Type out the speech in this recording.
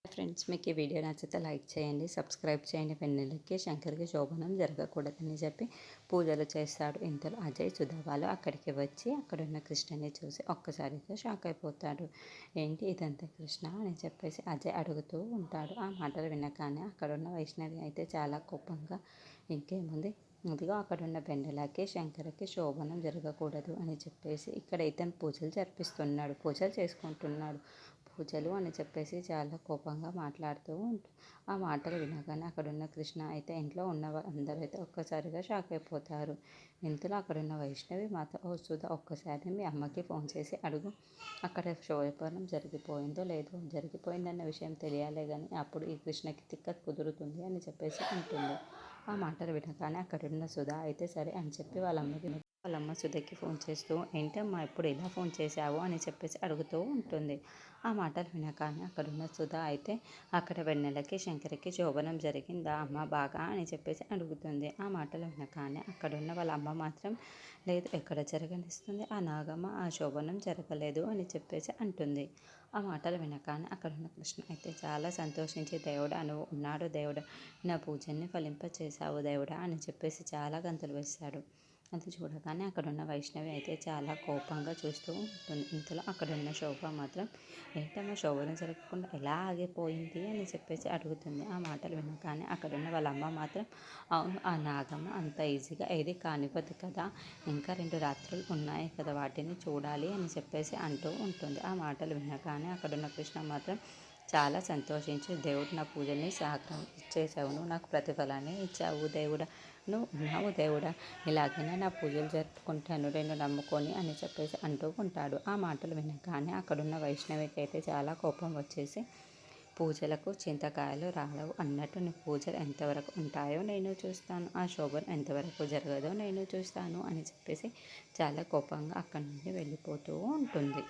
Friends, మీకు ఈ video నచ్చితే లైక్ చేయండి, సబ్స్క్రైబ్ చేయండి. వెన్నెలకి శంకర్కి శోభనం జరగకూడదని చెప్పి పూజలు చేస్తాడు. ఇంతలో అజయ్ సుధా వాళ్ళు అక్కడికి వచ్చి అక్కడున్న కృష్ణని చూసి ఒక్కసారిగా షాక్ అయిపోతాడు. ఏంటి ఇదంతా కృష్ణ అని చెప్పేసి అజయ్ అడుగుతూ ఉంటాడు. ఆ మాటలు వినగానే అక్కడున్న వైష్ణవి అయితే చాలా కోపంగా, ఇంకేముంది, ఇదిగో అక్కడున్న వెన్నెలకి శంకర్కి శోభనం జరగకూడదు అని చెప్పేసి ఇక్కడ ఇతను పూజలు జరిపిస్తున్నాడు, పూజలు చేసుకుంటున్నాడు, పూజలు అని చెప్పేసి చాలా కోపంగా మాట్లాడుతూ ఆ మాటలు వినగానే అక్కడున్న కృష్ణ అయితే ఇంట్లో ఉన్న అందరూ అయితే ఒక్కసారిగా షాక్ అయిపోతారు. ఇంతలో అక్కడున్న వైష్ణవి మాత్రం, ఓ సుధా, ఒక్కసారి మీ అమ్మకి ఫోన్ చేసి అడుగు, అక్కడ శోభనం జరిగిపోయిందో లేదో, జరిగిపోయిందన్న విషయం తెలియాలే కానీ అప్పుడు ఈ కృష్ణకి తిక్క కుదురుతుంది అని చెప్పేసి అంటుంది. ఆ మాటలు వినగానే అక్కడున్న సుధా అయితే సరే అని చెప్పి వాళ్ళమ్మ సుధకి ఫోన్ చేస్తూ, ఏంటమ్మా ఇప్పుడు ఇలా ఫోన్ చేశావు అని చెప్పేసి అడుగుతూ ఉంటుంది. ఆ మాటలు వినగానే అక్కడున్న సుధా అయితే అక్కడ వెన్నెలకి శంకర్కి శోభనం జరిగిందా అమ్మ బాగా అని చెప్పేసి అడుగుతుంది. ఆ మాటలు వినగానే అక్కడున్న వాళ్ళ అమ్మ మాత్రం, లేదు, ఎక్కడ జరగనిస్తుంది, ఆ నాగమ్మ ఆ శోభనం జరగలేదు అని చెప్పేసి అంటుంది. ఆ మాటలు వినగానే అక్కడున్న కృష్ణ అయితే చాలా సంతోషించి, దేవుడా నువ్వు ఉన్నాడు, దేవుడా నా పూజల్ని ఫలింపచేశావు దేవుడా అని చెప్పేసి చాలా గంతులు వేశాడు. అది చూడగానే అక్కడున్న వైష్ణవి అయితే చాలా కోపంగా చూస్తూ ఉంటుంది. ఇంతలో అక్కడున్న శోభ మాత్రం, ఏంటమ్మా శోభనం జరగకుండా ఎలా ఆగిపోయింది అని చెప్పేసి అడుగుతుంది. ఆ మాటలు వినగానే అక్కడున్న వాళ్ళ అమ్మ మాత్రం, అవును, ఆ నాగమ్మ అంత ఈజీగా ఏది కానివ్వదు కదా, ఇంకా 2 రాత్రులు ఉన్నాయి కదా, వాటిని చూడాలి అని చెప్పేసి అంటూ ఉంటుంది. ఆ మాటలు వినగానే అక్కడున్న కృష్ణ మాత్రం చాలా సంతోషించి, దేవుడు నా పూజల్ని చేసావు, నువ్వు నాకు ప్రతిఫలాన్ని ఇచ్చావు దేవుడా, నువ్వు ఉన్నావు దేవుడా, ఇలాగైనా నా పూజలు జరుపుకుంటాను నేను నమ్ముకొని అని చెప్పేసి అంటూ ఉంటాడు. ఆ మాటలు వినగానే అక్కడున్న వైష్ణవికి అయితే చాలా కోపం వచ్చేసి, పూజలకు చింతకాయలు రాలవు అన్నట్టు నీ పూజలు ఎంతవరకు ఉంటాయో నేను చూస్తాను, ఆ శోభనం ఎంతవరకు జరగదో నేను చూస్తాను అని చెప్పేసి చాలా కోపంగా అక్కడి నుండి వెళ్ళిపోతూ ఉంటుంది.